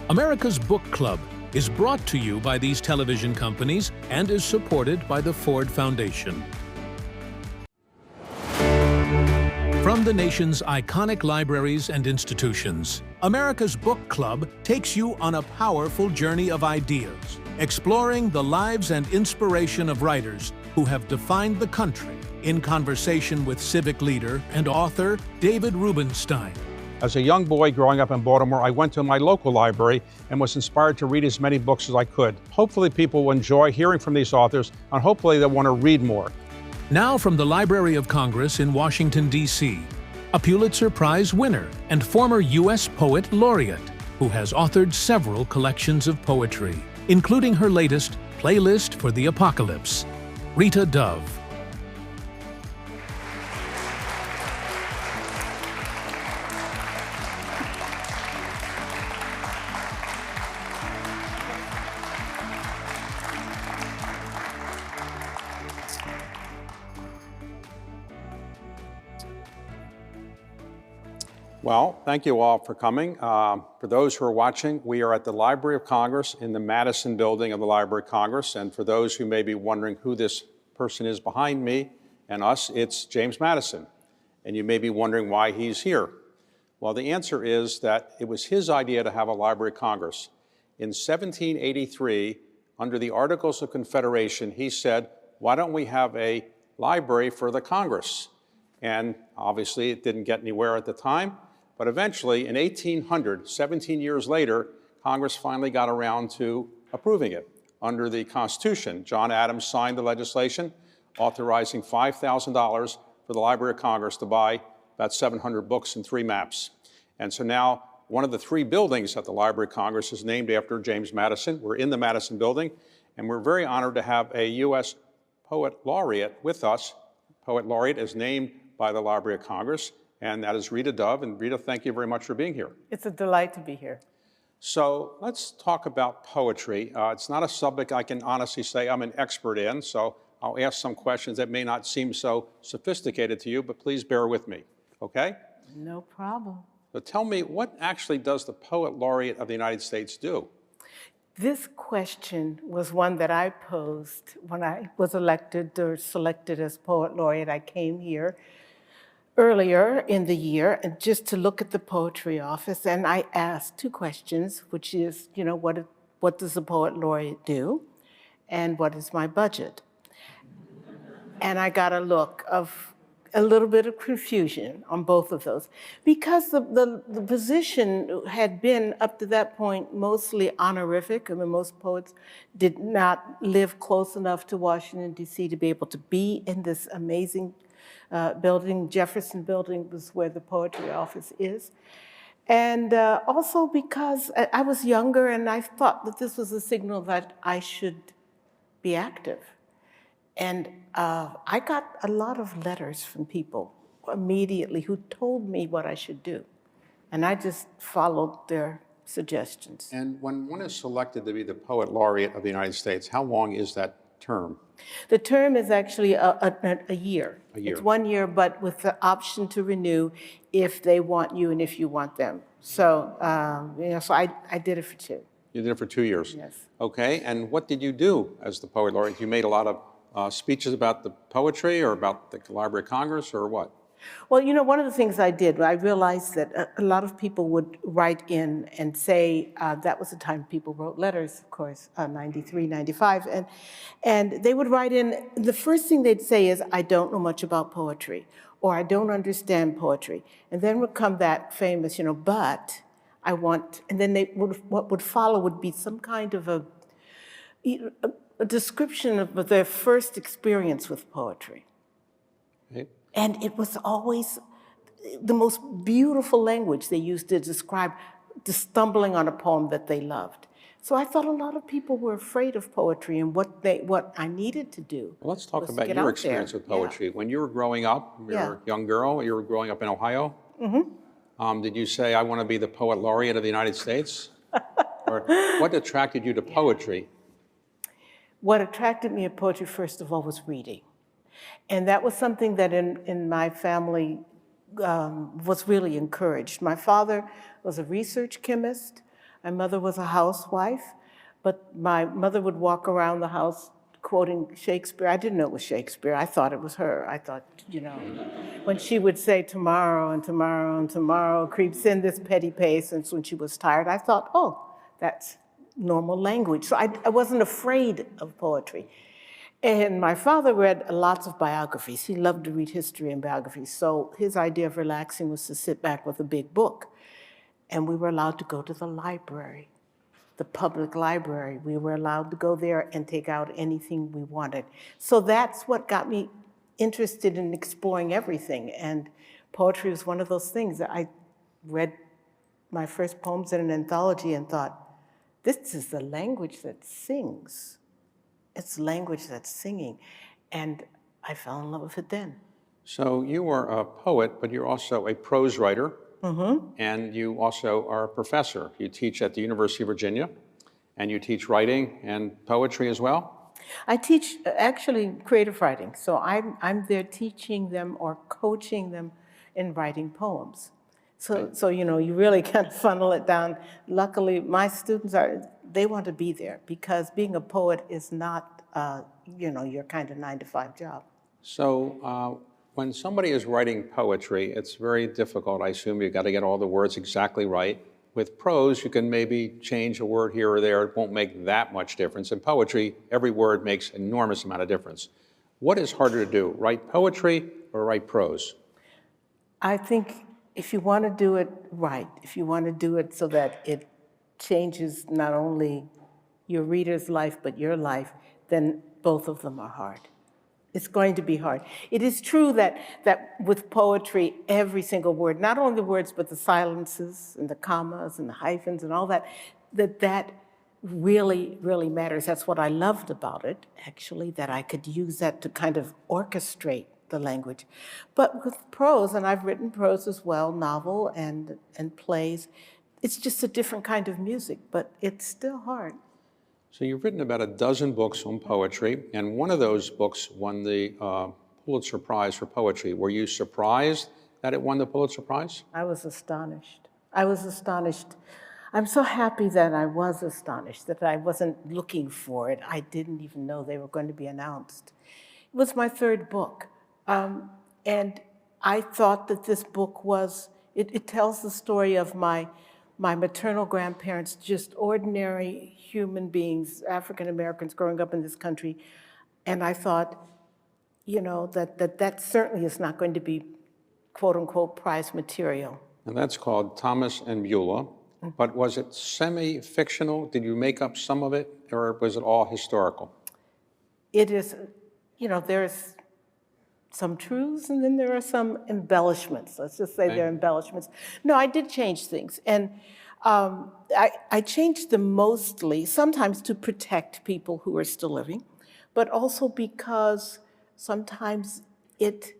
America's Book Club is brought to you by these television companies and is supported by the Ford Foundation. From the nation's iconic libraries and institutions, America's Book Club takes you on a powerful journey of ideas, exploring the lives and inspiration of writers who have defined the country, in conversation with civic leader and author David Rubenstein. As a young boy growing up in Baltimore, I went to my local library and was inspired to read as many books as I could. Hopefully people will enjoy hearing from these authors, and hopefully they'll want to read more. Now from the Library of Congress in Washington, D.C., a Pulitzer Prize winner and former U.S. Poet Laureate, who has authored several collections of poetry, including her latest, Playlist for the Apocalypse, Rita Dove. Well, thank you all for coming. For those who are watching, we are at the Library of Congress in the Madison building of the Library of Congress. And for those who may be wondering who this person is behind me and us, it's James Madison. And you may be wondering why he's here. Well, the answer is that it was his idea to have a Library of Congress. In 1783, under the Articles of Confederation, he said, why don't we have a library for the Congress? And obviously it didn't get anywhere at the time. But eventually, in 1800, 17 years later, Congress finally got around to approving it. Under the Constitution, John Adams signed the legislation authorizing $5,000 for the Library of Congress to buy about 700 books and 3 maps. And so now, one of the 3 buildings at the Library of Congress is named after James Madison. We're in the Madison building, and we're very honored to have a U.S. Poet Laureate with us. Poet Laureate is named by the Library of Congress, and that is Rita Dove. And Rita, thank you very much for being here. It's a delight to be here. So let's talk about poetry. It's not a subject I can honestly say I'm an expert in, so I'll ask some questions that may not seem so sophisticated to you, but please bear with me, okay? No problem. So tell me, what actually does the Poet Laureate of the United States do? This question was one that I posed when I was elected or selected as Poet Laureate. I came here earlier in the year and just to look at the poetry office, and I asked 2 questions, which is, you know, what does a Poet Laureate do, and what is my budget? And I got a look of a little bit of confusion on both of those, because the position had been, up to that point, mostly honorific. I mean, most poets did not live close enough to Washington, D.C. to be able to be in this amazing building. Jefferson Building was where the poetry office is. And also because I was younger and I thought that this was a signal that I should be active. And I got a lot of letters from people immediately who told me what I should do. And I just followed their suggestions. And when one is selected to be the Poet Laureate of the United States, how long is that term? The term is actually a year. A year. It's 1 year, but with the option to renew if they want you and if you want them. So, so I did it for 2. You did it for 2 years? Yes. Okay, and what did you do as the Poet Laureate? You made a lot of speeches about the poetry or about the Library of Congress or what? Well, you know, one of the things I did, I realized that a lot of people would write in and say, that was the time people wrote letters, of course, 93, 95, and they would write in, the first thing they'd say is, I don't know much about poetry, or I don't understand poetry. And then would come that famous, but I want, and then what would follow would be some kind of a description of their first experience with poetry. Okay. And it was always the most beautiful language they used to describe just stumbling on a poem that they loved. So I thought a lot of people were afraid of poetry, and what I needed to do. Well, let's talk about your experience with poetry. Yeah. When you were growing up, you were a young girl, you were growing up in Ohio. Mm-hmm. Did you say, I want to be the Poet Laureate of the United States? Or what attracted you to poetry? What attracted me to poetry, first of all, was reading. And that was something that in my family was really encouraged. My father was a research chemist, My mother was a housewife, but my mother would walk around the house quoting Shakespeare. I didn't know it was Shakespeare. I thought it was her. I thought, when she would say tomorrow and tomorrow and tomorrow creeps in this petty pace, and when she was tired, I thought, oh, that's normal language. So I wasn't afraid of poetry. And my father read lots of biographies. He loved to read history and biographies. So his idea of relaxing was to sit back with a big book. And we were allowed to go to the library, the public library. We were allowed to go there and take out anything we wanted. So that's what got me interested in exploring everything. And poetry was one of those things that I read my first poems in an anthology and thought, this is the language that sings. It's language that's singing. And I fell in love with it then. So you are a poet, but you're also a prose writer, and you also are a professor. You teach at the University of Virginia, and you teach writing and poetry as well? I teach actually creative writing. So I'm there teaching them or coaching them in writing poems. So you really kind of funnel it down. Luckily, my students they want to be there because being a poet is not, your kind of 9-to-5 job. So when somebody is writing poetry, it's very difficult. I assume you've got to get all the words exactly right. With prose, you can maybe change a word here or there. It won't make that much difference. In poetry, every word makes an enormous amount of difference. What is harder to do, write poetry or write prose? I think if you want to do it right, if you want to do it so that it changes not only your reader's life, but your life, then both of them are hard. It's going to be hard. It is true that with poetry, every single word, not only the words, but the silences and the commas and the hyphens and all that really, really matters. That's what I loved about it, actually, that I could use that to kind of orchestrate the language. But with prose, and I've written prose as well, novel and plays, it's just a different kind of music, but it's still hard. So you've written about a dozen books on poetry, and one of those books won the Pulitzer Prize for poetry. Were you surprised that it won the Pulitzer Prize? I was astonished. I'm so happy that I was astonished, that I wasn't looking for it. I didn't even know they were going to be announced. It was my third book. And I thought that this book it tells the story of my maternal grandparents, just ordinary human beings, African Americans growing up in this country. And I thought, that certainly is not going to be quote unquote prize material. And that's called Thomas and Beulah. But was it semi-fictional? Did you make up some of it, or was it all historical? It is, there's some truths, and then there are some embellishments. Let's just say they're embellishments. No, I did change things. And I changed them mostly, sometimes to protect people who are still living, but also because sometimes it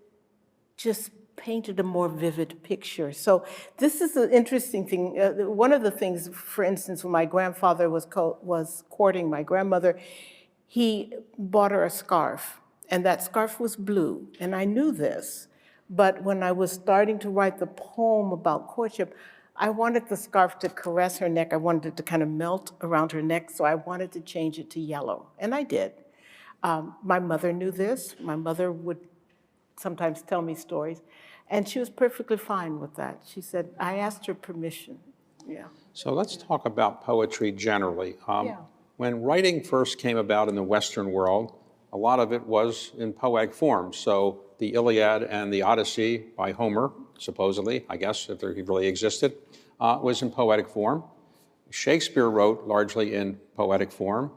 just painted a more vivid picture. So this is an interesting thing. One of the things, for instance, when my grandfather was courting my grandmother, he bought her a scarf, and that scarf was blue, and I knew this. But when I was starting to write the poem about courtship, I wanted the scarf to caress her neck. I wanted it to kind of melt around her neck, so I wanted to change it to yellow, and I did. My mother knew this. My mother would sometimes tell me stories, and she was perfectly fine with that. She said, I asked her permission, yeah. So let's talk about poetry generally. When writing first came about in the Western world, a lot of it was in poetic form. So the Iliad and the Odyssey by Homer, supposedly, I guess, if he really existed, was in poetic form. Shakespeare wrote largely in poetic form.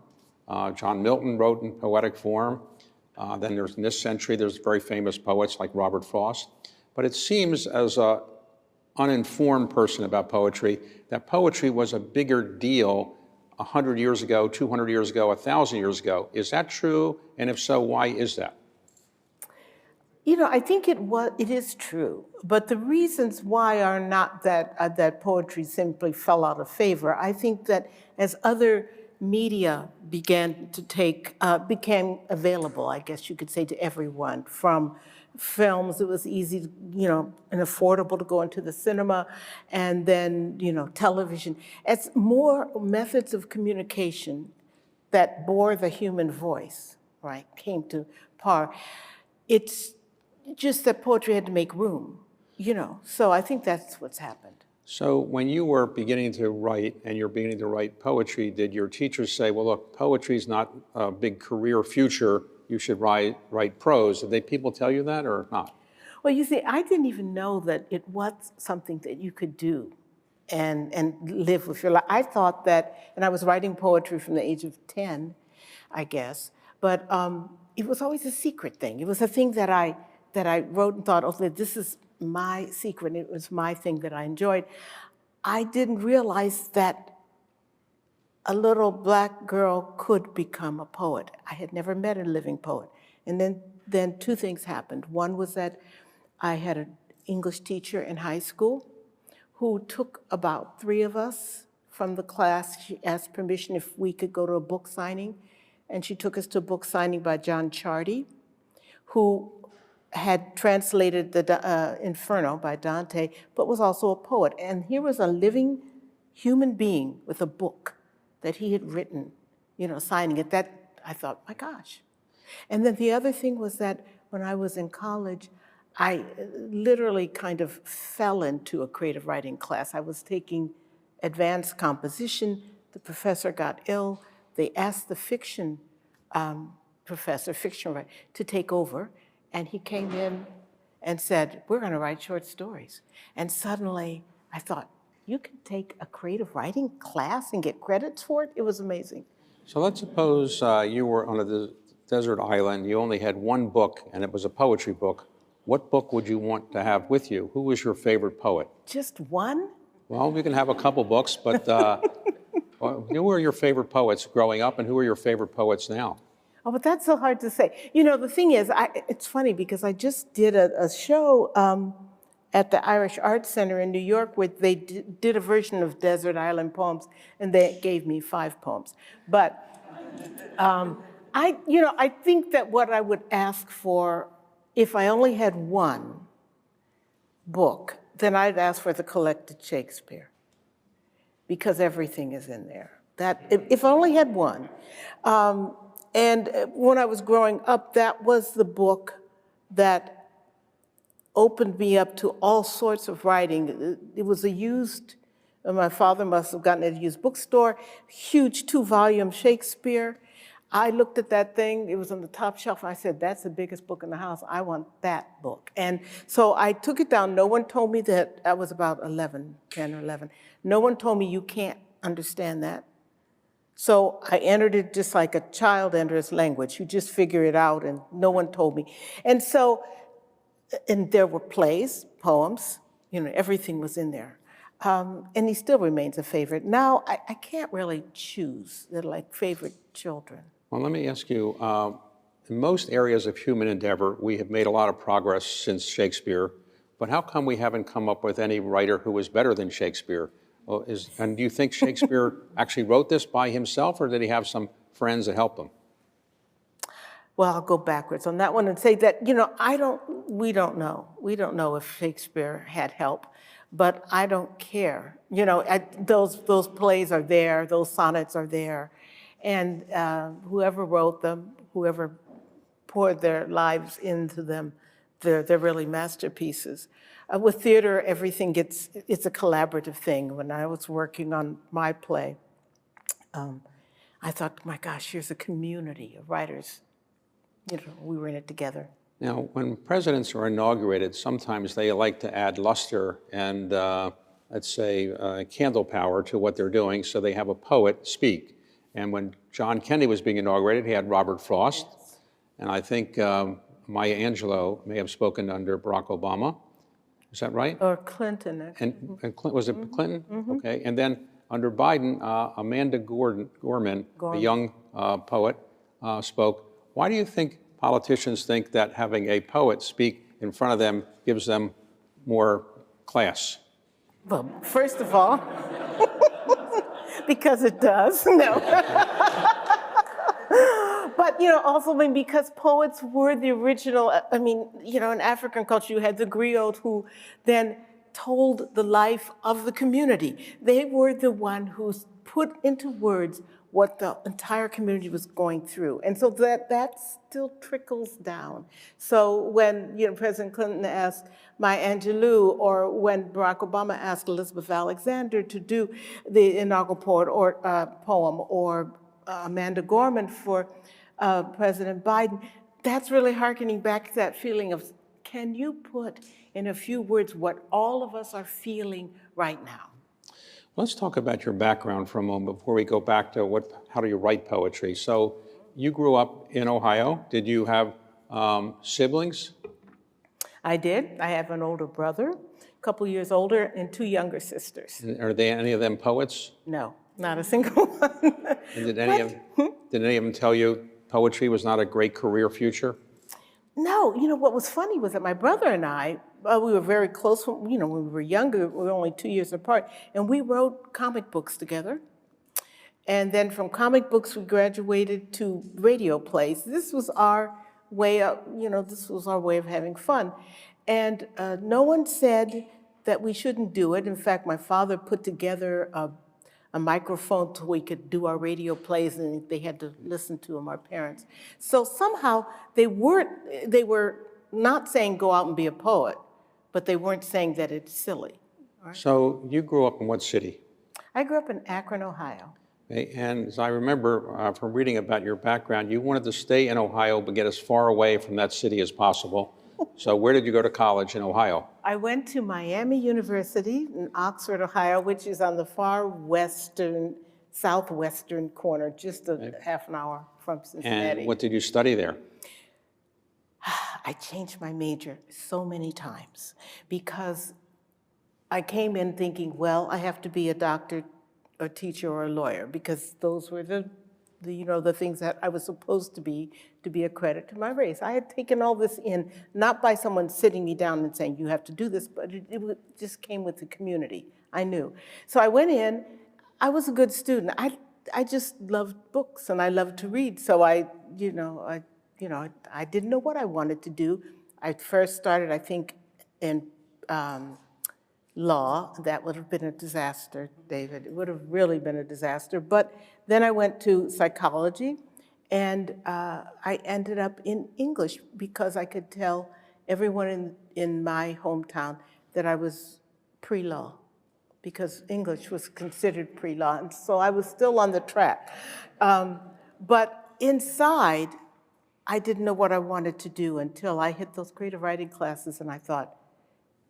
John Milton wrote in poetic form. Then there's, in this century, there's very famous poets like Robert Frost. But it seems, as an uninformed person about poetry, that poetry was a bigger deal 100 years ago, 200 years ago, 1,000 years ago. Is that true? And if so, why is that? I think it is true. But the reasons why are not that poetry simply fell out of favor. I think that as other media began to became available, I guess you could say, to everyone. From films, it was easy, and affordable to go into the cinema, and then, television. As more methods of communication that bore the human voice, right, came to par, it's just that poetry had to make room, So I think that's what's happened. So when you were beginning to write and you're beginning to write poetry, did your teachers say, well, look, poetry's not a big career future, you should write prose? Did people tell you that or not? Well, you see, I didn't even know that it was something that you could do and live with your life. I thought that, and I was writing poetry from the age of 10, I guess, but it was always a secret thing. It was a thing that I wrote and thought, okay, this is my secret. It was my thing that I enjoyed. I didn't realize that a little Black girl could become a poet. I had never met a living poet. And then two things happened. One was that I had an English teacher in high school who took about 3 of us from the class. She asked permission if we could go to a book signing. And she took us to a book signing by John Chardy, who had translated the Inferno by Dante, but was also a poet. And here was a living human being with a book that he had written, signing it. That, I thought, my gosh. And then the other thing was that when I was in college, I literally kind of fell into a creative writing class. I was taking advanced composition. The professor got ill. They asked the fiction professor, fiction writer, to take over. And he came in and said, we're going to write short stories. And suddenly I thought, you can take a creative writing class and get credits for it? It was amazing. So let's suppose you were on a desert island, you only had one book, and it was a poetry book. What book would you want to have with you? Who was your favorite poet? Just one? Well, we can have a couple books, but who were your favorite poets growing up, and who are your favorite poets now? Oh, but that's so hard to say. The thing is, it's funny because I just did a show at the Irish Arts Center in New York where they did a version of Desert Island Poems, and they gave me 5 poems. But I think that what I would ask for, if I only had one book, then I'd ask for the collected Shakespeare, because everything is in there. That if I only had one. And when I was growing up, that was the book that opened me up to all sorts of writing. It was my father must have gotten it at a used bookstore, huge 2-volume Shakespeare. I looked at that thing, it was on the top shelf, and I said, that's the biggest book in the house, I want that book. And so I took it down. No one told me that. I was about 10 or 11. No one told me you can't understand that. So I entered it just like a child enters language. You just figure it out, and no one told me. And there were plays, poems, everything was in there. And he still remains a favorite. Now, I can't really choose. They're like favorite children. Well, let me ask you, in most areas of human endeavor, we have made a lot of progress since Shakespeare, but how come we haven't come up with any writer who is better than Shakespeare? And do you think Shakespeare actually wrote this by himself, or did he have some friends that helped him? Well, I'll go backwards on that one and say that, we don't know. We don't know if Shakespeare had help, but I don't care. Those plays are there, those sonnets are there, and whoever wrote them, whoever poured their lives into them, they're really masterpieces. With theater, it's a collaborative thing. When I was working on my play, I thought, my gosh, here's a community of writers. We were in it together. Now, when presidents are inaugurated, sometimes they like to add luster and, let's say, candle power to what they're doing, so they have a poet speak. And when John Kennedy was being inaugurated, he had Robert Frost. Yes. And I think Maya Angelou may have spoken under Barack Obama. Is that right? Or Clinton, actually. And was it Clinton? Mm-hmm. Okay. And then under Biden, Amanda Gorman, a young poet, spoke. Why do you think politicians think that having a poet speak in front of them gives them more class? Well, first of all, because it does, no. But, also because poets were the original, in African culture, you had the griot who then told the life of the community. They were the one who put into words what the entire community was going through. And so that still trickles down. So when President Clinton asked Maya Angelou, or when Barack Obama asked Elizabeth Alexander to do the inaugural poem, or Amanda Gorman for President Biden, that's really hearkening back to that feeling of, can you put in a few words what all of us are feeling right now? Let's talk about your background for a moment before we go back to how do you write poetry. So you grew up in Ohio. Did you have siblings? I did. I have an older brother, a couple years older, and 2 younger sisters. And are they any of them poets? No, not a single one. And did any of them tell you poetry was not a great career future? No, what was funny was that my brother and I, we were very close when we were younger. We were only 2 years apart, and we wrote comic books together. And then from comic books, we graduated to radio plays. This was our way of, this was our way of having fun. And no one said that we shouldn't do it. In fact, my father put together a microphone so we could do our radio plays, and they had to listen to them, our parents. So somehow they were not saying go out and be a poet, but they weren't saying that it's silly. Right? So you grew up in what city? I grew up in Akron, Ohio. Okay, and as I remember from reading about your background, you wanted to stay in Ohio but get as far away from that city as possible. So where did you go to college in Ohio? I went to Miami University in Oxford, Ohio, which is on the far southwestern corner, just a half an hour from Cincinnati. And what did you study there? I changed my major so many times because I came in thinking, well, I have to be a doctor, a teacher, or a lawyer, because those were the things that I was supposed to be a credit to my race. I had taken all this in, not by someone sitting me down and saying, you have to do this, but it just came with the community. I knew. So I went in. I was a good student. I just loved books, and I loved to read. So I didn't know what I wanted to do. I first started, I think, in law. That would have been a disaster, David. It would have really been a disaster. But then I went to psychology, and I ended up in English because I could tell everyone in my hometown that I was pre-law, because English was considered pre-law, and so I was still on the track. But inside, I didn't know what I wanted to do until I hit those creative writing classes, and I thought,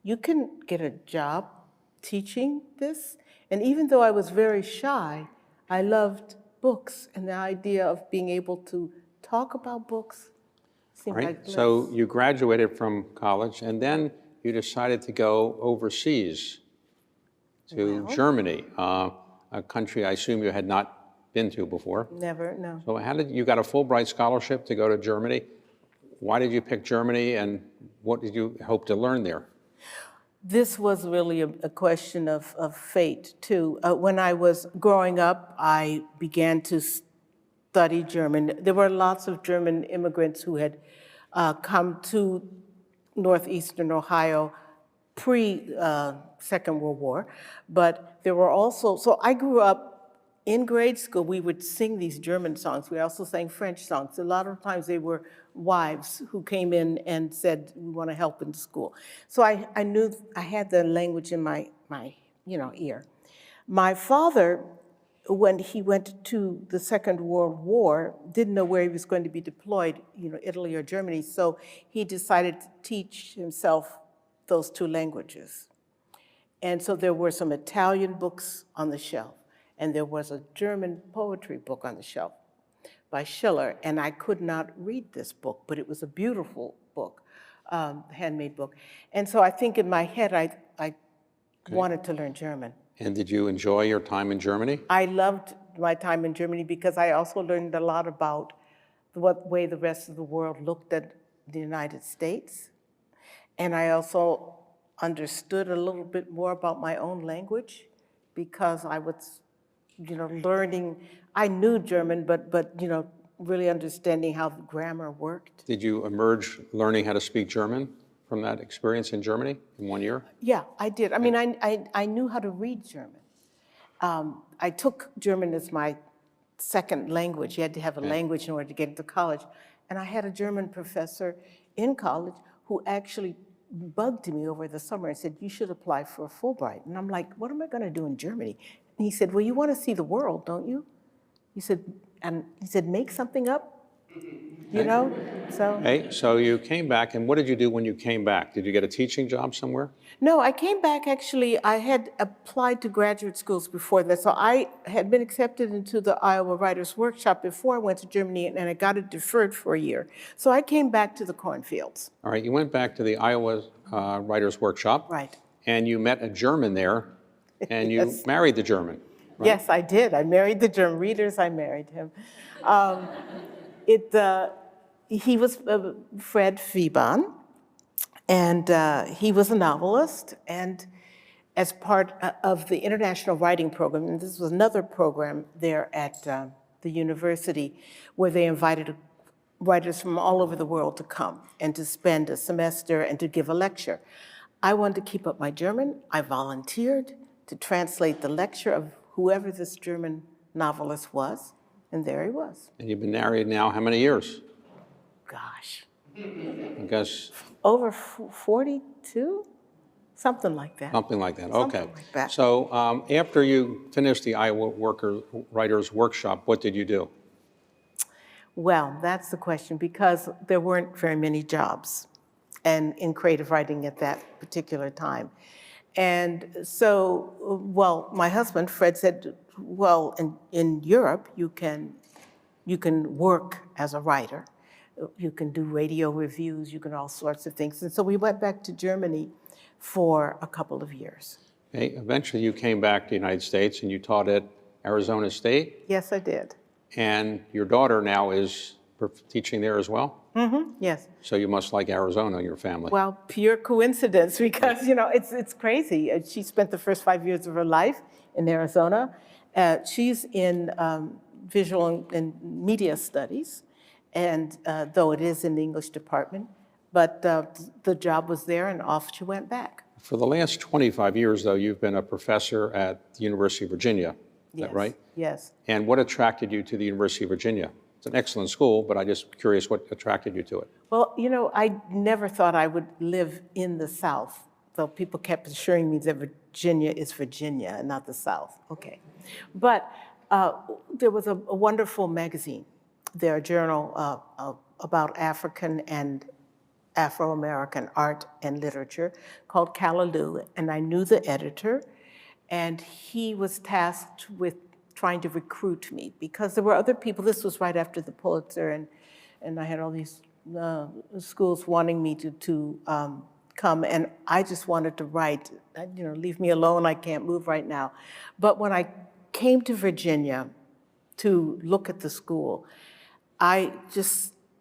you can get a job teaching this? And even though I was very shy, I loved books, and the idea of being able to talk about books seemed like bliss. So you graduated from college, and then you decided to go overseas to Germany, a country I assume you had not been to before. Never, no. So you got a Fulbright scholarship to go to Germany. Why did you pick Germany, and what did you hope to learn there? This was really a question of fate, too. When I was growing up, I began to study German. There were lots of German immigrants who had come to northeastern Ohio pre-Second World War, but there were also, so I grew up in grade school, we would sing these German songs. We also sang French songs. A lot of times they were wives who came in and said, we want to help in school. So I knew I had the language in my ear. My father, when he went to the Second World War, didn't know where he was going to be deployed, Italy or Germany, so he decided to teach himself those 2 languages. And so there were some Italian books on the shelf, and there was a German poetry book on the shelf by Schiller, and I could not read this book, but it was a beautiful book, handmade book. And so I think in my head, I wanted to learn German. And did you enjoy your time in Germany? I loved my time in Germany because I also learned a lot about what way the rest of the world looked at the United States. And I also understood a little bit more about my own language because I was learning. I knew German, but really understanding how the grammar worked. Did you emerge learning how to speak German from that experience in Germany in 1 year? Yeah, I did. I mean, I knew how to read German. I took German as my second language. You had to have a language in order to get into college. And I had a German professor in college who actually bugged me over the summer and said, you should apply for a Fulbright. And I'm like, what am I going to do in Germany? And he said, well, you want to see the world, don't you? He said, make something up, so. Hey, so you came back, and what did you do when you came back? Did you get a teaching job somewhere? No, I came back, actually, I had applied to graduate schools before that. So I had been accepted into the Iowa Writers' Workshop before I went to Germany, and I got it deferred for a year. So I came back to the cornfields. All right, you went back to the Iowa Writers' Workshop. Right. And you met a German there, and you Yes. married the German. Right? Yes, I did. I married the German readers. I married him. He was Fred Febon, and he was a novelist. And as part of the International Writing Program, and this was another program there at the university, where they invited writers from all over the world to come and to spend a semester and to give a lecture. I wanted to keep up my German. I volunteered to translate the lecture of whoever this German novelist was, and there he was. And you've been married now how many years? Gosh, I guess over 42? Something like that. something like that. Something Okay. like that. So after you finished the Iowa Writers' Workshop, what did you do? Well, that's the question, because there weren't very many jobs and in creative writing at that particular time. And so, well, my husband, Fred, said, well, in Europe, you can work as a writer. You can do radio reviews, you can all sorts of things. And so we went back to Germany for a couple of years. Okay. Eventually you came back to the United States and you taught at Arizona State. Yes, I did. And your daughter now is teaching there as well? Mm-hmm, yes. So you must like Arizona, your family. Well, pure coincidence, because, it's crazy. She spent the first 5 years of her life in Arizona. She's in visual and media studies, and though it is in the English department, but the job was there and off she went back. For the last 25 years, though, you've been a professor at the University of Virginia. Is that right? Yes. And what attracted you to the University of Virginia? It's an excellent school, but I'm just curious what attracted you to it. Well, I never thought I would live in the South, though people kept assuring me that Virginia is Virginia and not the South. Okay. But there was a wonderful magazine, their journal about African and Afro-American art and literature called Callaloo, and I knew the editor, and he was tasked with trying to recruit me because there were other people. This was right after the Pulitzer, and I had all these schools wanting me to come, and I just wanted to write. Leave me alone, I can't move right now. But when I came to Virginia to look at the school, there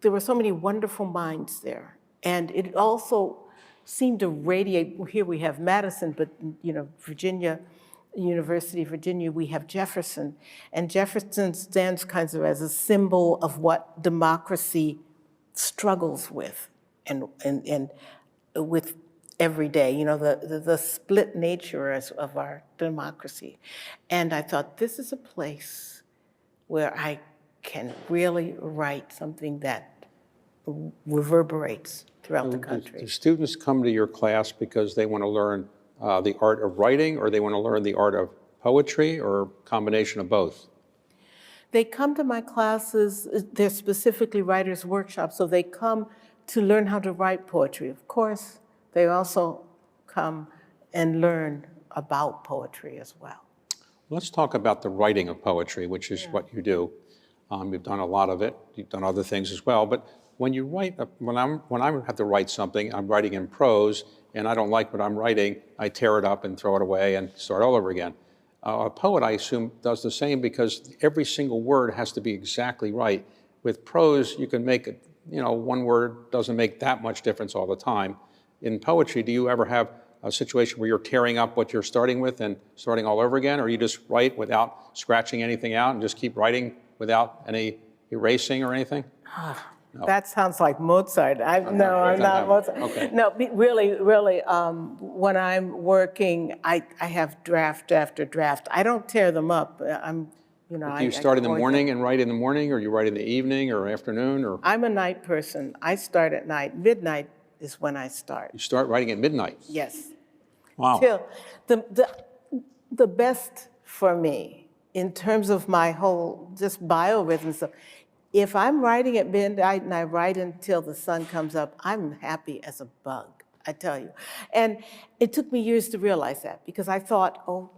were so many wonderful minds there. And it also seemed to radiate. Here we have Madison, but Virginia, University of Virginia, we have Jefferson. And Jefferson stands kind of as a symbol of what democracy struggles with and with every day, the split nature of our democracy. And I thought, this is a place where I can really write something that reverberates throughout the country. Do students come to your class because they want to learn the art of writing, or they want to learn the art of poetry, or a combination of both? They come to my classes, they're specifically writers' workshops, so they come to learn how to write poetry. Of course, they also come and learn about poetry as well. Let's talk about the writing of poetry, which is what you do. You've done a lot of it. You've done other things as well. But when you write, when I have to write something, I'm writing in prose, and I don't like what I'm writing, I tear it up and throw it away and start all over again. A poet, I assume, does the same because every single word has to be exactly right. With prose, you can make it, one word doesn't make that much difference all the time. In poetry, do you ever have a situation where you're tearing up what you're starting with and starting all over again, or you just write without scratching anything out and just keep writing without any erasing or anything? No. That sounds like Mozart. No, I'm not Mozart. Okay. No, really, when I'm working, I have draft after draft. I don't tear them up. Do you start in the morning and write in the morning, or you write in the evening or afternoon? Or I'm a night person. I start at night. Midnight is when I start. you start writing at midnight? Yes. Wow. Till the best for me in terms of my whole just biorhythm stuff. If I'm writing at midnight and I write until the sun comes up, I'm happy as a bug, I tell you. And it took me years to realize that, because I thought, oh,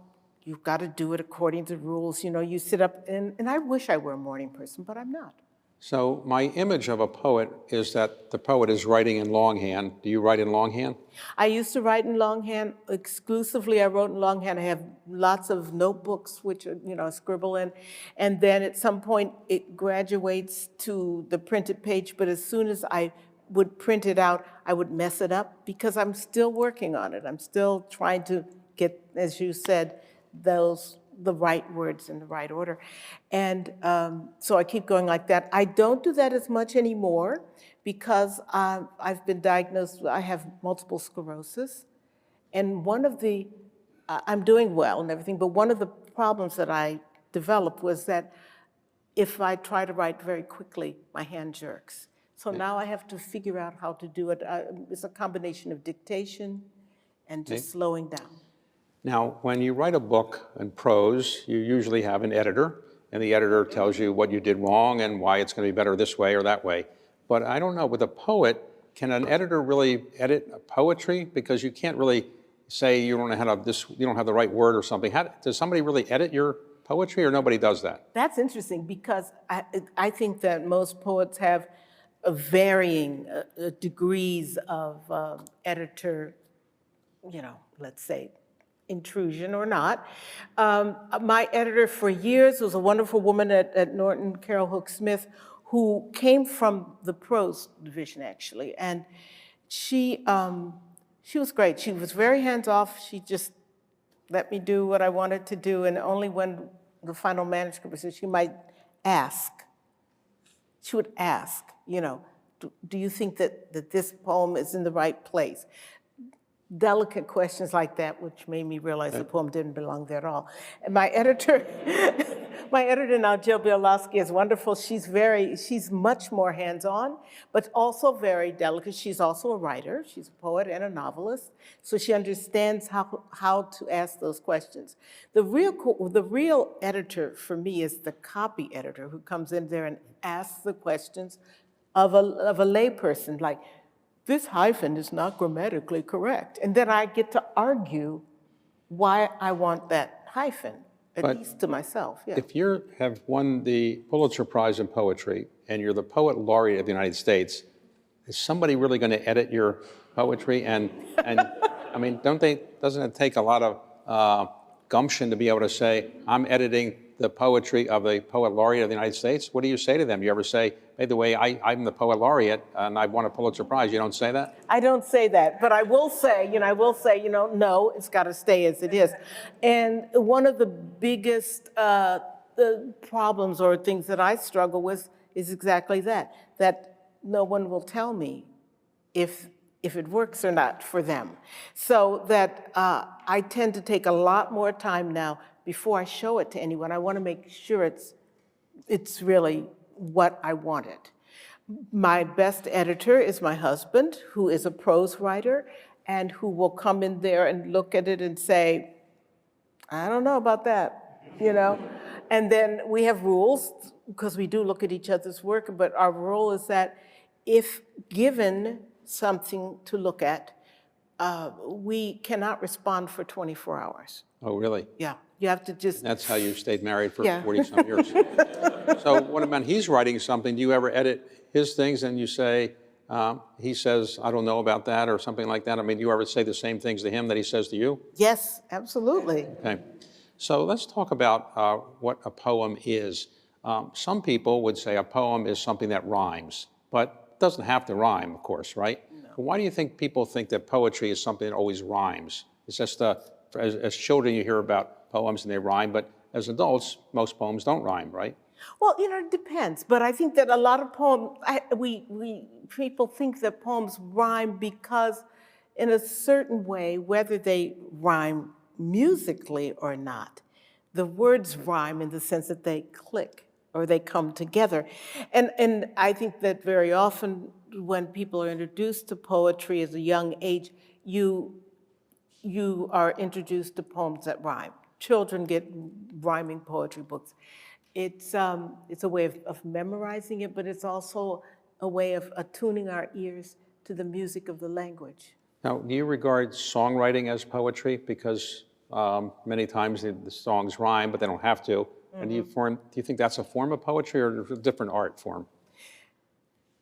you've got to do it according to rules. You know, you sit up, and I wish I were a morning person, but I'm not. So my image of a poet is that the poet is writing in longhand. Do you write in longhand? I used to write in longhand exclusively. I wrote in longhand. I have lots of notebooks, which, I scribble in. And then at some point, it graduates to the printed page. But as soon as I would print it out, I would mess it up, because I'm still working on it. I'm still trying to get, as you said, the right words in the right order. And so I keep going like that. I don't do that as much anymore, because I've been diagnosed, I have multiple sclerosis. And I'm doing well and everything, but one of the problems that I developed was that if I try to write very quickly, my hand jerks. So now I have to figure out how to do it. It's a combination of dictation and just slowing down. Now, when you write a book in prose, you usually have an editor, and the editor tells you what you did wrong and why it's going to be better this way or that way. But I don't know, with a poet, can an editor really edit poetry? Because you can't really say you don't have the right word or something. Does somebody really edit your poetry, or nobody does that? That's interesting, because I think that most poets have varying degrees of editor, let's say, intrusion or not. My editor for years was a wonderful woman at Norton, Carol Hook Smith, who came from the prose division, actually. And she was great. She was very hands-off. She just let me do what I wanted to do, and only when the final manuscript was, she might ask. She would ask, do you think that this poem is in the right place? Delicate questions like that, which made me realize the poem didn't belong there at all. And my editor now, Jill Bielowski, is wonderful. She's much more hands-on, but also very delicate. She's also a writer. She's a poet and a novelist, so she understands how to ask those questions. The real editor for me is the copy editor, who comes in there and asks the questions of a layperson, like, this hyphen is not grammatically correct. And then I get to argue why I want that hyphen, at least to myself. Yeah. If you have won the Pulitzer Prize in poetry and you're the poet laureate of the United States, is somebody really going to edit your poetry? And I mean, doesn't it take a lot of gumption to be able to say, I'm editing the poetry of a poet laureate of the United States? What do you say to them? You ever say, by the way, I'm the poet laureate and I won a Pulitzer Prize? You don't say that? I don't say that, but I will say, no, it's got to stay as it is. And one of the biggest problems or things that I struggle with is exactly that no one will tell me if it works or not for them. So that I tend to take a lot more time now before I show it to anyone. I want to make sure it's really what I wanted. My best editor is my husband, who is a prose writer, and who will come in there and look at it and say, I don't know about that, And then we have rules, because we do look at each other's work, but our rule is that if given something to look at, we cannot respond for 24 hours. Oh, really? Yeah, you have to just... That's how you stayed married for 40-some years. So what about he's writing something? Do you ever edit his things and you say, he says, I don't know about that, or something like that? I mean, do you ever say the same things to him that he says to you? Yes, absolutely. Okay. So let's talk about what a poem is. Some people would say a poem is something that rhymes, but it doesn't have to rhyme, of course, right? Why do you think people think that poetry is something that always rhymes? It's just, as children you hear about poems and they rhyme, but as adults, most poems don't rhyme, right? Well, it depends. But I think that a lot of poems, people think that poems rhyme because in a certain way, whether they rhyme musically or not, the words rhyme in the sense that they click or they come together. And I think that very often when people are introduced to poetry at a young age, you are introduced to poems that rhyme. Children get rhyming poetry books. It's a way of memorizing it, but it's also a way of attuning our ears to the music of the language. Now, do you regard songwriting as poetry? Because many times the songs rhyme, but they don't have to. And do you think that's a form of poetry or a different art form?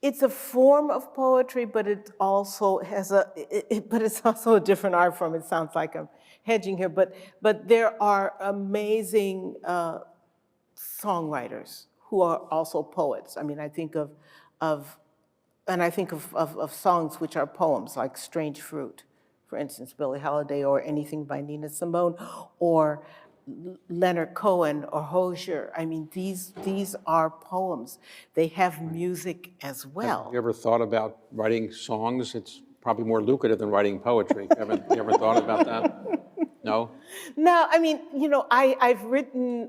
It's a form of poetry, but it also has but it's also a different art form. It sounds like I'm hedging here, but there are amazing songwriters who are also poets. I mean, I think of songs which are poems, like Strange Fruit, for instance, Billie Holiday, or anything by Nina Simone, or Leonard Cohen or Hosier. I mean, these are poems. They have music as well. Have you ever thought about writing songs? It's probably more lucrative than writing poetry. You ever thought about that? No? No, I mean,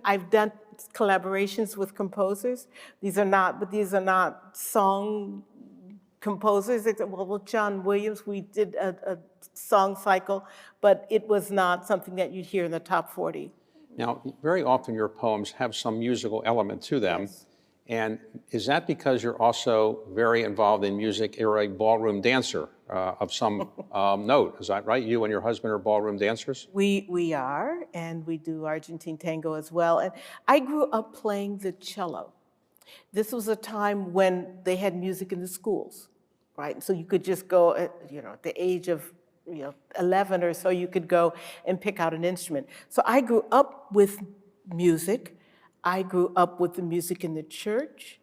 I've done collaborations with composers. These are not song composers. Well, with John Williams, we did a song cycle, but it was not something that you'd hear in the top 40. Now, very often your poems have some musical element to them. Yes. And is that because you're also very involved in music? You're a ballroom dancer of some note, is that right? You and your husband are ballroom dancers? We are, and we do Argentine tango as well. And I grew up playing the cello. This was a time when they had music in the schools, right? So you could just go, at the age of 11 or so, you could go and pick out an instrument. So I grew up with music. I grew up with the music in the church.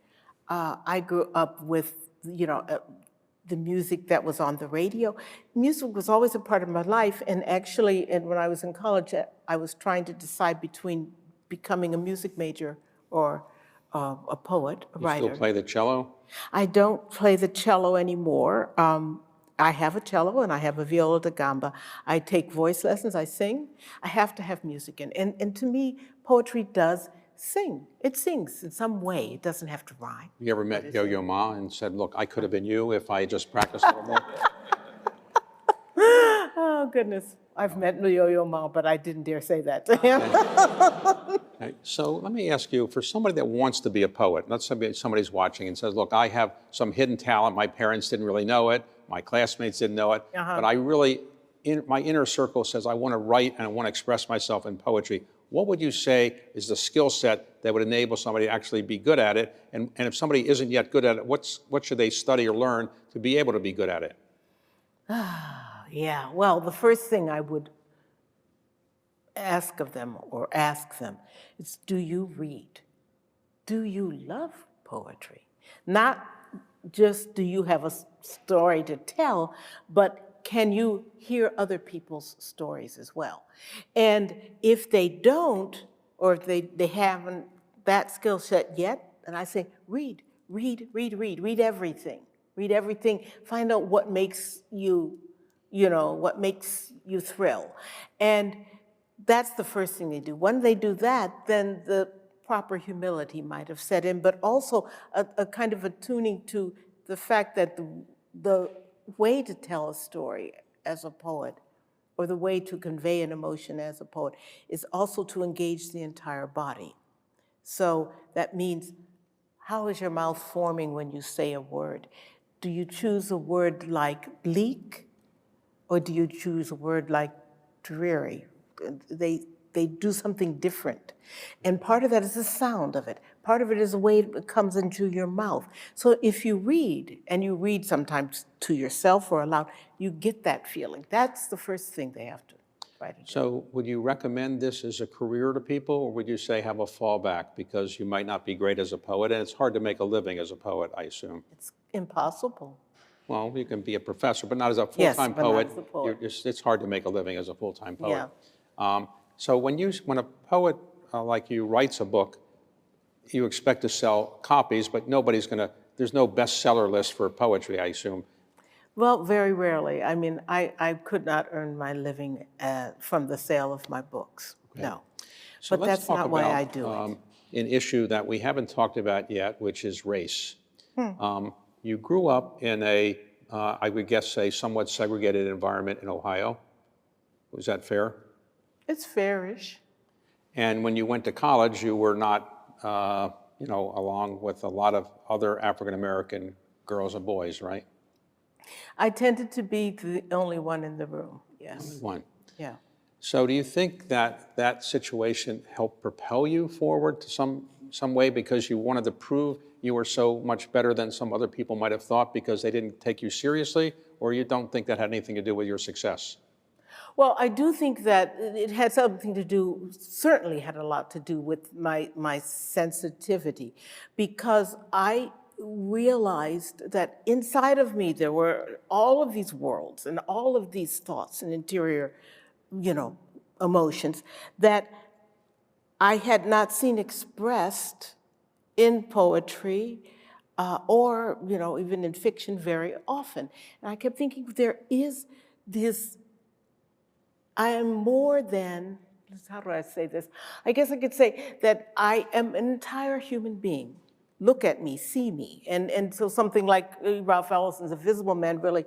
I grew up with, the music that was on the radio. Music was always a part of my life, and actually, when I was in college, I was trying to decide between becoming a music major or a poet, a writer. You still play the cello? I don't play the cello anymore. I have a cello and I have a viola da gamba. I take voice lessons, I sing. I have to have music in. And to me, poetry does sing. It sings in some way. It doesn't have to rhyme. You ever met Yo-Yo Ma and said, look, I could have been you if I just practiced a little more? Oh, goodness. I've met Yo-Yo Ma, but I didn't dare say that to him. Okay. So let me ask you, for somebody that wants to be a poet, let's say somebody's watching and says, look, I have some hidden talent. My parents didn't really know it. My classmates didn't know it. But I really, my inner circle says I want to write and I want to express myself in poetry. What would you say is the skill set that would enable somebody to actually be good at it? And if somebody isn't yet good at it, what should they study or learn to be able to be good at it? Yeah, well, the first thing I would ask them is, do you read? Do you love poetry? Not just do you have a story to tell, but can you hear other people's stories as well? And if they don't, or if they haven't that skill set yet, then I say, read everything. Read everything, find out what makes you, what makes you thrill. And that's the first thing they do. When they do that, then the proper humility might have set in, but also a kind of attuning to the fact that the way to tell a story as a poet, or the way to convey an emotion as a poet, is also to engage the entire body. So that means, how is your mouth forming when you say a word? Do you choose a word like bleak, or do you choose a word like dreary? They do something different. And part of that is the sound of it. Part of it is the way it comes into your mouth. So if you read, and you read sometimes to yourself or aloud, you get that feeling. That's the first thing they have to try to do. So would you recommend this as a career to people, or would you say have a fallback because you might not be great as a poet, and it's hard to make a living as a poet, I assume? It's impossible. Well, you can be a professor, but not as a Yes, full-time but not poet. as a poet. It's hard to make a living as a full-time poet. Yeah. So when a poet like you writes a book, you expect to sell copies, but there's no bestseller list for poetry, I assume. Well, very rarely. I mean, I could not earn my living from the sale of my books. Okay. No. So But let's that's talk not about why I do it. an issue that we haven't talked about yet, which is race. You grew up in I would guess, a somewhat segregated environment in Ohio. Was that fair? It's fairish. And when you went to college, you were not, along with a lot of other African-American girls and boys, right? I tended to be the only one in the room, yes. One. Yeah. So do you think that that situation helped propel you forward to some way because you wanted to prove you were so much better than some other people might have thought because they didn't take you seriously, or you don't think that had anything to do with your success? Well, I do think that it had something to do, certainly had a lot to do with my sensitivity, because I realized that inside of me there were all of these worlds and all of these thoughts and interior, emotions that I had not seen expressed in poetry or, even in fiction very often. And I kept thinking, there is this, I am more than, how do I say this? I guess I could say that I am an entire human being. Look at me, see me. And so something like Ralph Ellison's Invisible Man really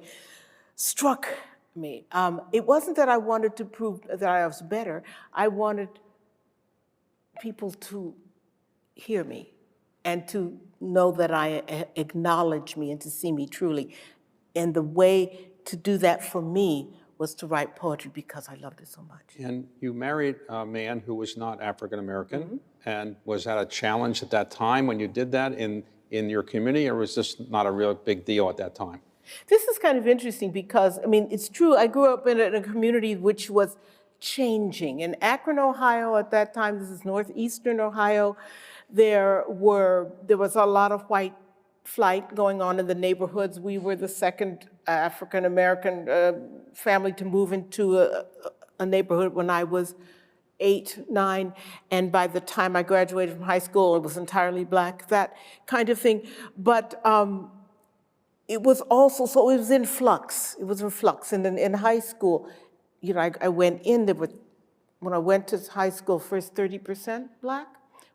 struck me. It wasn't that I wanted to prove that I was better. I wanted people to hear me and to know that I acknowledge me and to see me truly. And the way to do that for me was to write poetry because I loved it so much. And you married a man who was not African-American, and was that a challenge at that time when you did that in your community, or was this not a real big deal at that time? This is kind of interesting because, it's true, I grew up in a community which was changing. In Akron, Ohio at that time, this is northeastern Ohio, there was a lot of white flight going on in the neighborhoods. We were the second African-American family to move into a neighborhood when I was 8, 9, and by the time I graduated from high school, it was entirely black, that kind of thing. But it was also, so it was in flux. It was in flux. And in high school, I went in, when I went to high school, first 30% black.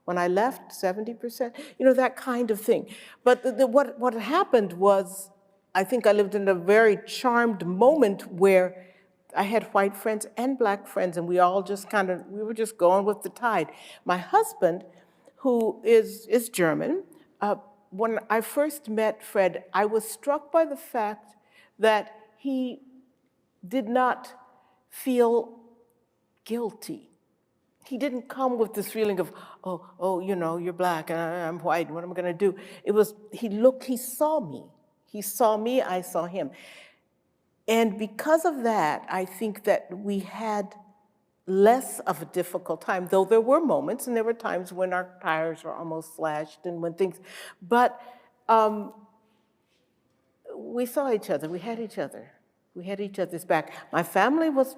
When I left, 70%, that kind of thing. But what happened was, I think I lived in a very charmed moment where I had white friends and black friends, and we all just we were just going with the tide. My husband, who is German, when I first met Fred, I was struck by the fact that he did not feel guilty. He didn't come with this feeling of, you're black and I'm white, what am I gonna do? It was, he saw me. He saw me, I saw him. And because of that, I think that we had less of a difficult time, though there were moments and there were times when our tires were almost slashed and when things, but we saw each other, we had each other. We had each other's back. My family was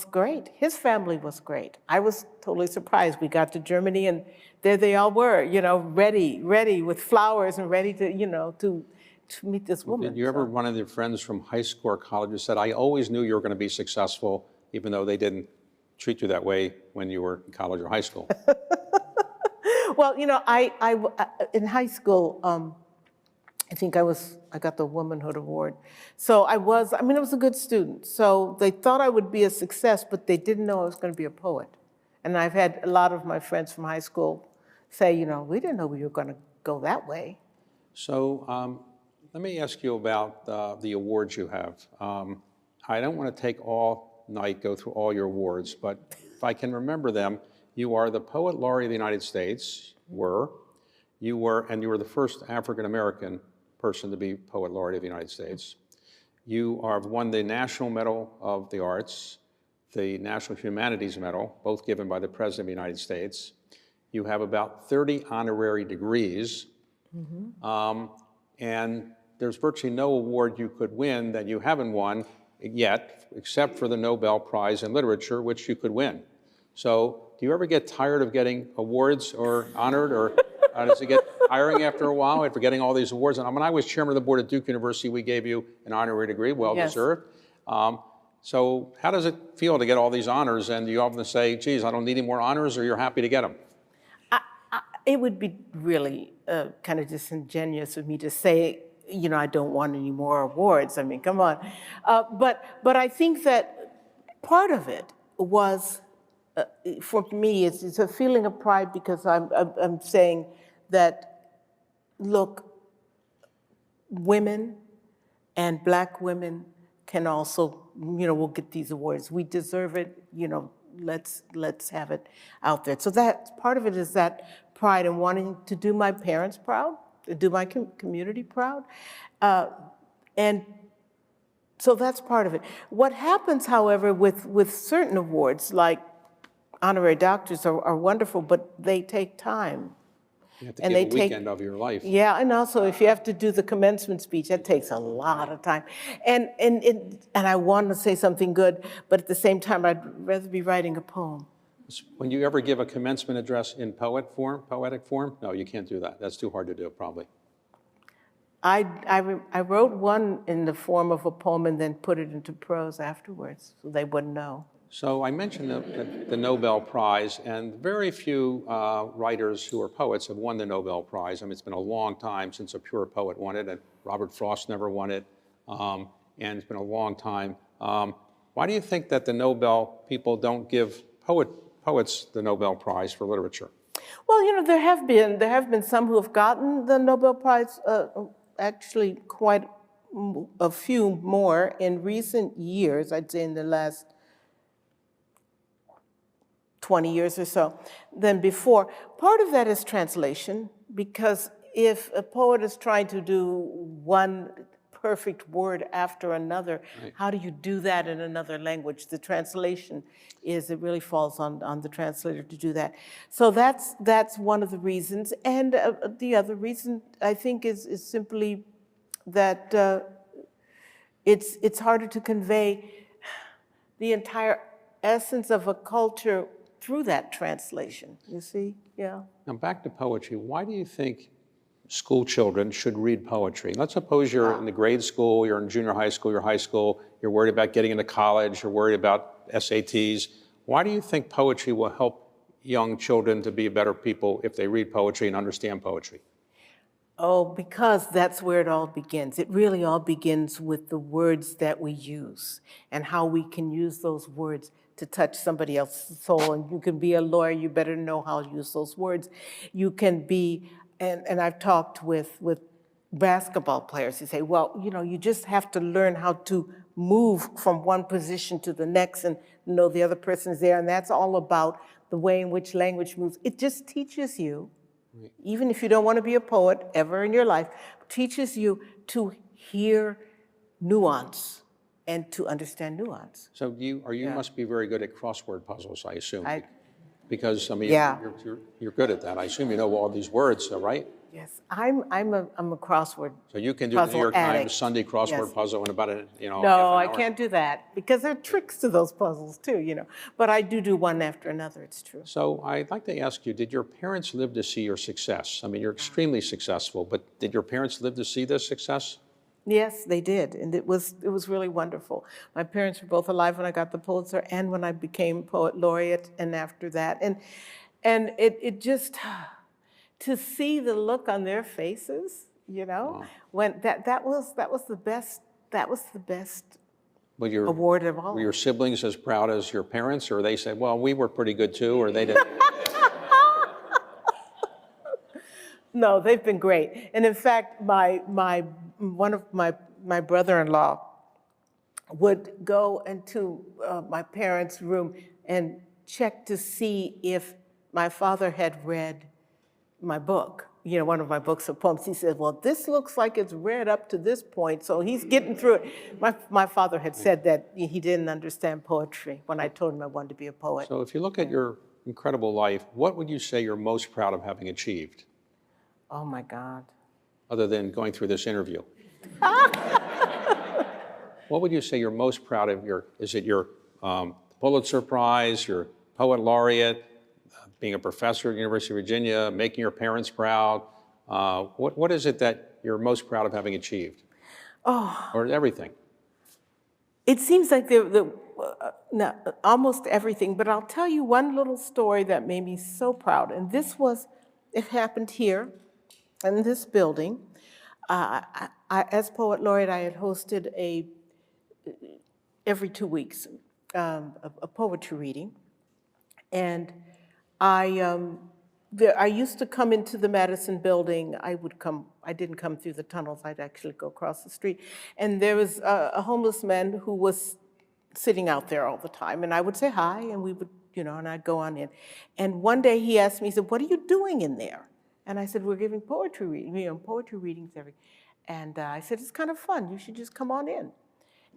great. His family was great. I was totally surprised. We got to Germany and there they all were, ready with flowers and ready to, to meet this woman. Did you ever run into friends from high school or college who said, I always knew you were going to be successful, even though they didn't treat you that way when you were in college or high school? Well, I in high school, I think I got the Womanhood Award. So I was a good student. So they thought I would be a success, but they didn't know I was going to be a poet. And I've had a lot of my friends from high school say, we didn't know we were going to go that way. So let me ask you about the awards you have. I don't want to take all night, go through all your awards, but if I can remember them, you are the Poet Laureate of the United States, you were the first African-American person to be Poet Laureate of the United States. You have won the National Medal of the Arts, the National Humanities Medal, both given by the President of the United States. You have about 30 honorary degrees, and there's virtually no award you could win that you haven't won yet, except for the Nobel Prize in Literature, which you could win. So do you ever get tired of getting awards or honored, or does it get tiring after a while after getting all these awards? And when I was chairman of the board at Duke University, we gave you an honorary degree, well-deserved. Yes. So how does it feel to get all these honors, and you often say, geez, I don't need any more honors, or you're happy to get them? It would be really kind of disingenuous of me to say, you know, I don't want any more awards. I mean, come on. But I think that part of it was, for me, it's a feeling of pride, because I'm saying that, look, women and Black women can also, you know, we'll get these awards. We deserve it, you know, let's have it out there. So that part of it is that pride and wanting to do my parents proud, to do my community proud. And so that's part of it. What happens, however, with certain awards, like honorary doctors are wonderful, but they take time. You have to give a weekend of your life. Yeah, and also if you have to do the commencement speech, that takes a lot of time. And I want to say something good, but at the same time, I'd rather be writing a poem. When you ever give a commencement address in poetic form? No, you can't do that. That's too hard to do, probably. I wrote one in the form of a poem and then put it into prose afterwards, so they wouldn't know. So I mentioned the Nobel Prize, and very few writers who are poets have won the Nobel Prize. I mean, it's been a long time since a pure poet won it, and Robert Frost never won it, and it's been a long time. Why do you think that the Nobel people don't give poets the Nobel Prize for literature? Well, you know, there have been some who have gotten the Nobel Prize, actually quite a few more in recent years, I'd say in the last 20 years or so than before. Part of that is translation, because if a poet is trying to do one perfect word after another, right, how do you do that in another language? The translation it really falls on the translator to do that. So that's one of the reasons. And the other reason, I think, is simply that it's harder to convey the entire essence of a culture through that translation, you see? Yeah. Now back to poetry. Why do you think school children should read poetry? Let's suppose you're in the grade school, you're in junior high school, you're high school, you're worried about getting into college, you're worried about SATs. Why do you think poetry will help young children to be better people if they read poetry and understand poetry? Oh, because that's where it all begins. It really all begins with the words that we use and how we can use those words to touch somebody else's soul. And you can be a lawyer, you better know how to use those words. You can be, and I've talked with basketball players who say, well, you know, you just have to learn how to move from one position to the next and know the other person's there. And that's all about the way in which language moves. It just teaches you, even if you don't want to be a poet ever in your life, teaches you to hear nuance and to understand nuance. So you must be very good at crossword puzzles, I assume. Because I mean, yeah, you're good at that. I assume you know all these words, right? Yes, I'm a crossword. So you can do the New York Times Sunday crossword puzzle in about No, I can't do that, because there are tricks to those puzzles too, you know. But I do one after another. It's true. So I'd like to ask you: did your parents live to see your success? I mean, you're extremely successful, but did your parents live to see this success? Yes, they did, and it was really wonderful. My parents were both alive when I got the Pulitzer and when I became poet laureate, and after that, and it just, to see the look on their faces, you know, wow, when that was the best award of all. Were your siblings as proud as your parents, or they said, well, we were pretty good too, or they didn't? No, they've been great. And in fact, one of my brother-in-law would go into my parents' room and check to see if my father had read my book, you know, one of my books of poems. He said, well, this looks like it's read up to this point, so he's getting through it. My father had said that he didn't understand poetry when I told him I wanted to be a poet. So if you look at your incredible life, what would you say you're most proud of having achieved? Oh my God. Other than going through this interview? What would you say you're most proud of? Is it your Pulitzer Prize, your poet laureate, being a professor at the University of Virginia, making your parents proud? What is it that you're most proud of having achieved? Oh, Or everything? it seems like no, almost everything, but I'll tell you one little story that made me so proud. And it happened here in this building. As poet laureate, I had hosted every 2 weeks a poetry reading. And I used to come into the Madison building. I didn't come through the tunnels, I'd actually go across the street. And there was a homeless man who was sitting out there all the time. And I would say hi, and we would, and I'd go on in. And one day he asked me, he said, "What are you doing in there?" And I said, "We're giving poetry readings every." And I said, "It's kind of fun. You should just come on in."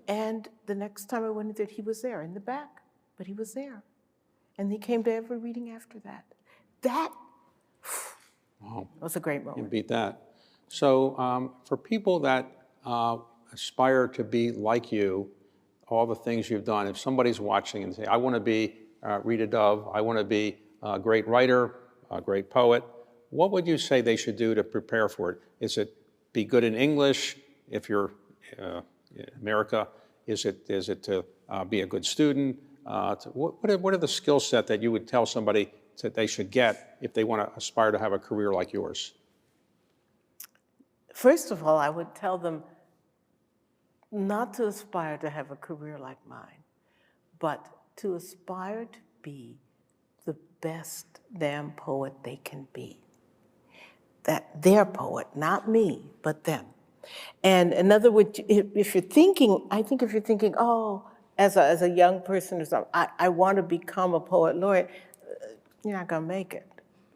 And the next time I went in there, he was there in the back, but he was there. And he came to every reading after that. That was a great moment. You beat that. So for people that aspire to be like you, all the things you've done, if somebody's watching and say, "I want to be Rita Dove, I want to be a great writer, a great poet," what would you say they should do to prepare for it? Is it be good in English if you're America? Is it to be a good student? What are the skill set that you would tell somebody that they should get if they want to aspire to have a career like yours? First of all, I would tell them not to aspire to have a career like mine, but to aspire to be the best damn poet they can be. That their poet, not me, but them. And in other words, if you're thinking, oh, as a young person or something, I want to become a poet laureate, you're not going to make it.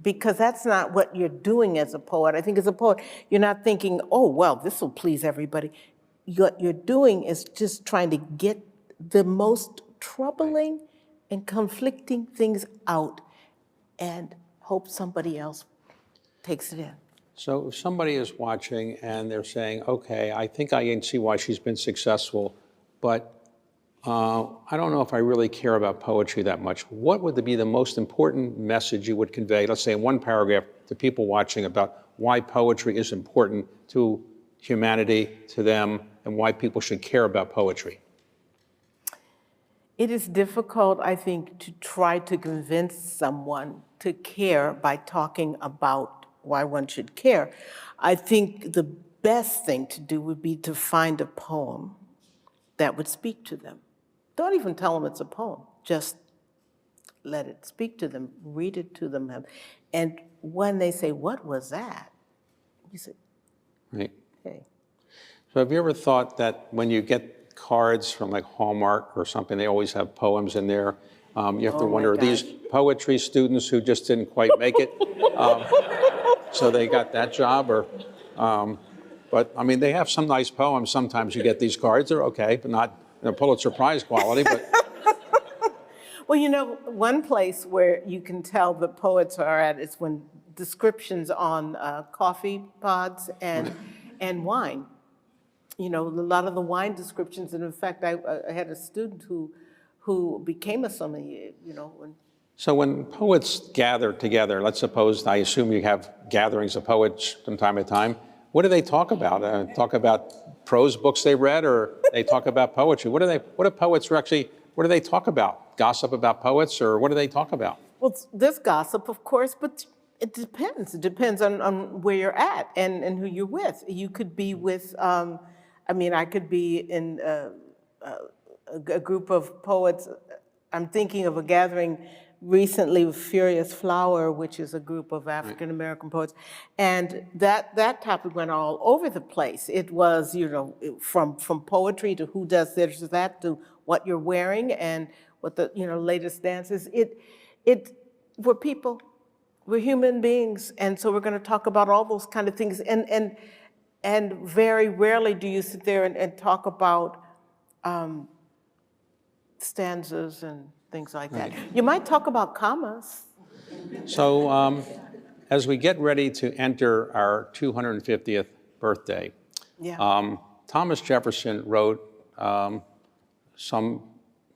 Because that's not what you're doing as a poet. I think as a poet, you're not thinking, oh, well, this will please everybody. What you're doing is just trying to get the most troubling and conflicting things out and hope somebody else takes it in. So if somebody is watching and they're saying, okay, I think I can see why she's been successful, but I don't know if I really care about poetry that much. What would be the most important message you would convey, let's say in one paragraph, to people watching about why poetry is important to humanity, to them, and why people should care about poetry? It is difficult, I think, to try to convince someone to care by talking about why one should care. I think the best thing to do would be to find a poem that would speak to them. Don't even tell them it's a poem. Just let it speak to them, read it to them. And when they say, "What was that?" you say, right. "Hey." So have you ever thought that when you get cards from like Hallmark or something, they always have poems in there? You have to wonder, are these poetry students who just didn't quite make it? So they got that job? But I mean, they have some nice poems. Sometimes you get these cards, they're okay, but not Pulitzer Prize quality. But Well, one place where you can tell the poets are at is when descriptions on coffee pods and wine. A lot of the wine descriptions, and in fact, I had a student who became a sommelier, so when poets gather together, let's suppose, I assume you have gatherings of poets from time to time, what do they talk about? Talk about prose books they read, or they talk about poetry? What do they talk about? Gossip about poets, or what do they talk about? Well, there's gossip, of course, but it depends. It depends on where you're at and who you're with. You could be with, I could be in a group of poets. I'm thinking of a gathering recently with Furious Flower, which is a group of African-American poets. And that topic went all over the place. It was, from poetry to who does this or that to what you're wearing and what the, latest dances. We're people, we're human beings. And so we're going to talk about all those kind of things. And very rarely do you sit there and talk about stanzas and things like that. You might talk about commas. So as we get ready to enter our 250th birthday, Yeah. Thomas Jefferson wrote some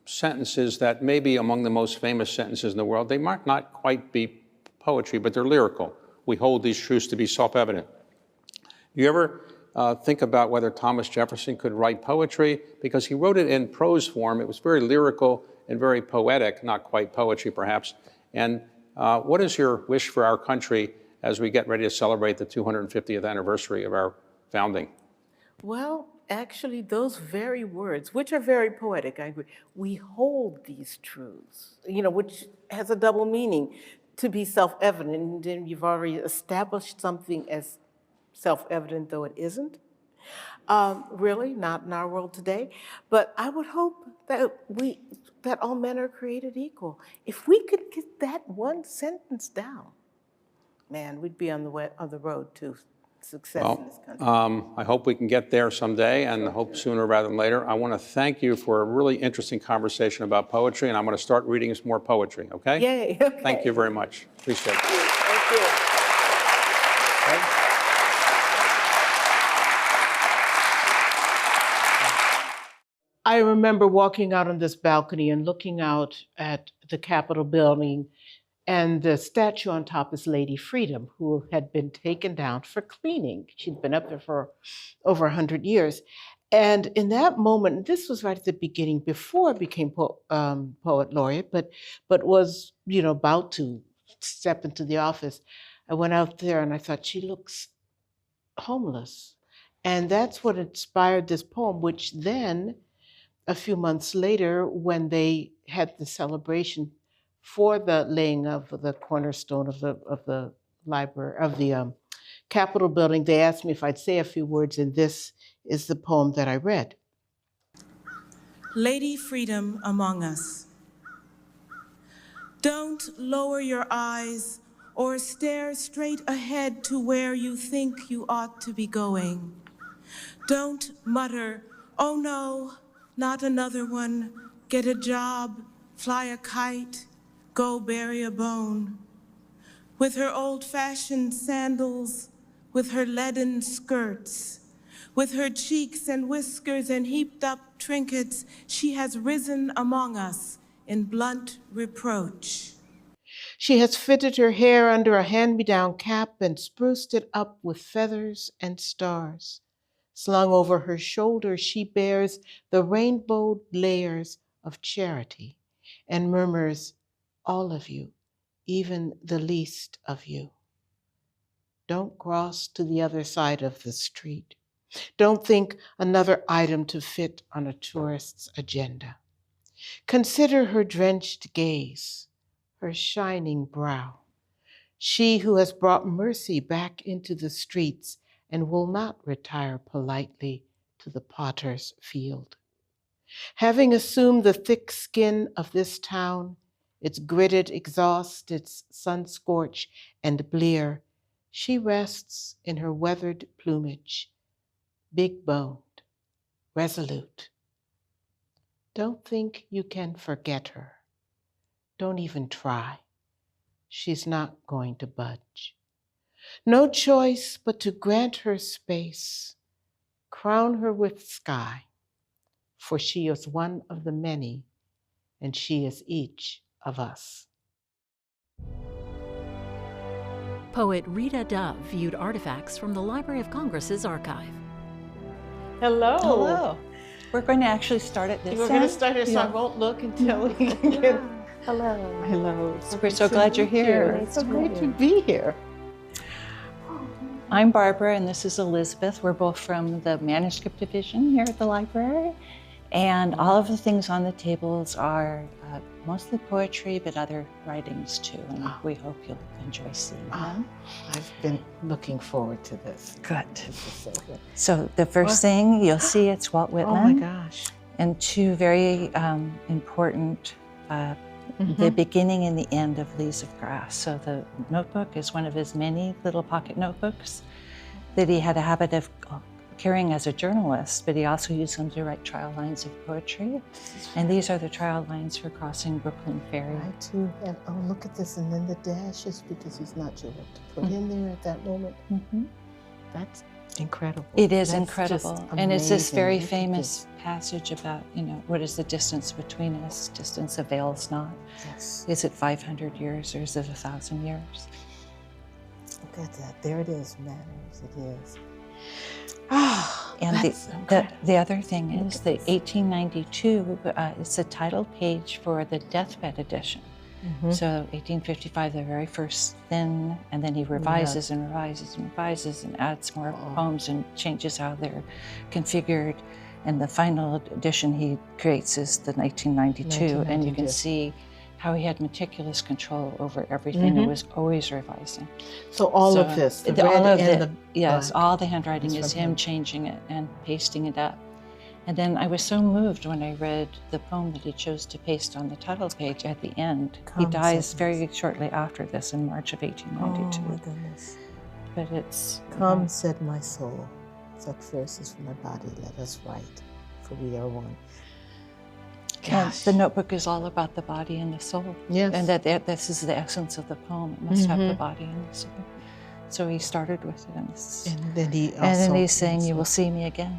sentences that may be among the most famous sentences in the world. They might not quite be poetry, but they're lyrical. We hold these truths to be self-evident. Do you ever think about whether Thomas Jefferson could write poetry? Because he wrote it in prose form. It was very lyrical and very poetic, not quite poetry perhaps. And what is your wish for our country as we get ready to celebrate the 250th anniversary of our founding? Well, actually, those very words, which are very poetic, I agree, we hold these truths, which has a double meaning, to be self-evident. And then you've already established something as self-evident, though it isn't. Really, not in our world today. But I would hope that all men are created equal. If we could get that one sentence down, man, we'd be on the road to success in this country. I hope we can get there someday, and hope sooner rather than later. I want to thank you for a really interesting conversation about poetry, and I'm going to start reading some more poetry, okay? Yay, okay. Thank you very much. Appreciate it. Thank you. Okay. I remember walking out on this balcony and looking out at the Capitol building, and the statue on top is Lady Freedom, who had been taken down for cleaning. She'd been up there for over 100 years. And in that moment, this was right at the beginning, before I became poet laureate, but was, about to step into the office. I went out there and I thought, she looks homeless. And that's what inspired this poem, which then, a few months later, when they had the celebration for the laying of the cornerstone of the library, of the Capitol building, they asked me if I'd say a few words, and this is the poem that I read. Lady Freedom among us. Don't lower your eyes or stare straight ahead to where you think you ought to be going. Don't mutter, oh no, not another one, get a job, fly a kite, go bury a bone. With her old-fashioned sandals, with her leaden skirts, with her cheeks and whiskers and heaped up trinkets, she has risen among us in blunt reproach. She has fitted her hair under a hand-me-down cap and spruced it up with feathers and stars. Slung over her shoulders, she bears the rainbowed layers of charity and murmurs, all of you, even the least of you. Don't cross to the other side of the street. Don't think another item to fit on a tourist's agenda. Consider her drenched gaze, her shining brow. She who has brought mercy back into the streets and will not retire politely to the potter's field. Having assumed the thick skin of this town, its gritted exhaust, its sun-scorch and blear, she rests in her weathered plumage, big-boned, resolute. Don't think you can forget her. Don't even try. She's not going to budge. No choice but to grant her space, crown her with sky, for she is one of the many, and she is each of us. Poet Rita Dove viewed artifacts from the Library of Congress's archive. Hello. Hello. We're going to actually start at this We're going to start here, so I won't look until we get. Hello. Hello. We're so glad you're here. It's so great to be here. I'm Barbara, and this is Elizabeth. We're both from the manuscript division here at the library. And all of the things on the tables are mostly poetry, but other writings too. And we hope you'll enjoy seeing them. I've been looking forward to this. Good. This is so good. So the first thing you'll see, it's Walt Whitman. Oh my gosh. And two very important, the beginning and the end of Leaves of Grass. So the notebook is one of his many little pocket notebooks that he had a habit of carrying as a journalist, but he also used them to write trial lines of poetry. And these are the trial lines for crossing Brooklyn Ferry. I too have, oh, look at this, and then the dashes, because he's not sure what to put in there at that moment. That's Incredible. It is That's incredible. just And it's this amazing. very Look at famous passage about, what is the distance between us? Distance avails not. this. Yes. Is it 500 years or is it 1,000 years? Look at that. There it is, manners. It is. And That's incredible. the other thing is that 1892 is the title page for the deathbed edition. So 1855, the very first thin, and then he revises and revises and revises and adds more poems and changes how they're configured. And the final edition he creates is the 1992, and you can see how he had meticulous control over everything. It was always revising. So all of this, the red all of and the, the yes, black all the handwriting is from him him. changing it and pasting it up. And then I was so moved when I read the poem that he chose to paste on the title page at the end. He dies very shortly after this in March of 1892. Oh my goodness. But it's Come, said my soul, such verses from my body, let us write, for we are one. and the notebook is all about the body and the soul. Yes. And that this is the essence of the poem. It must have the body and the soul. So he started with it. And then he also, And then he's saying, "You will see me again."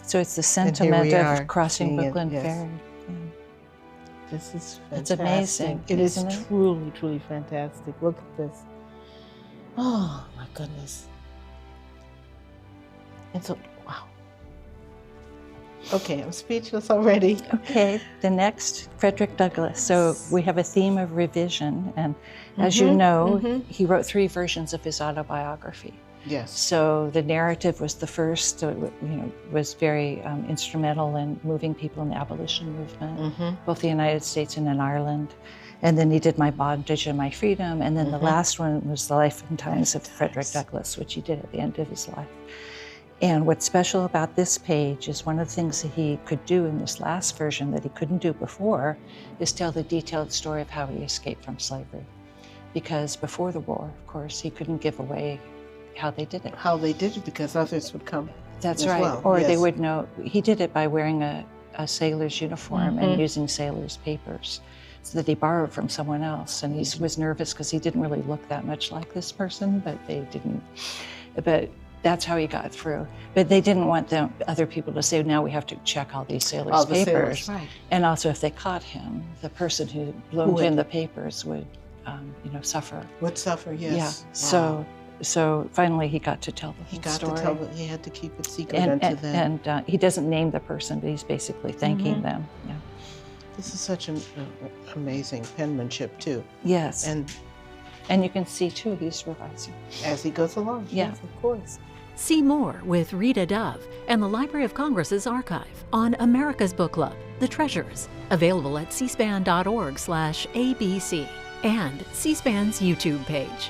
So it's the sentiment we are of crossing seeing it, Brooklyn yes. Ferry. This is fantastic. It's amazing, It is isn't it? truly, truly fantastic. Look at this. Oh my goodness. And so, wow. Okay, I'm speechless already. Okay, the next, Frederick Douglass. So we have a theme of revision, and as you know, he wrote 3 versions of his autobiography. Yes. So the narrative was the first, was very instrumental in moving people in the abolition movement, both the United States and in Ireland. And then he did My Bondage and My Freedom, and then the last one was The Life and Times of Frederick Douglass, which he did at the end of his life. And what's special about this page is one of the things that he could do in this last version that he couldn't do before is tell the detailed story of how he escaped from slavery. Because before the war, of course, he couldn't give away how they did it. How they did it, because others would come. That's as right. well, Or they yes. would know. He did it by wearing a sailor's uniform and using sailor's papers so that he borrowed from someone else. And he was nervous because he didn't really look that much like this person, but they didn't. But that's how he got through. But they didn't want other people to say, now we have to check all these sailors' All the papers. sailors, right. And also if they caught him, the person who bloomed in the papers would, suffer. Would suffer, yes. Yeah. Wow. So finally he got to tell the He whole got story. to tell, he had to keep it secret And, unto them. he doesn't name the person, but he's basically thanking them. Yeah. This is such an amazing penmanship too. Yes. And you can see too, he's revising. as he goes along, Yeah. yes, of course. See more with Rita Dove and the Library of Congress's archive on America's Book Club, The Treasures, available at cspan.org/ABC and C-SPAN's YouTube page.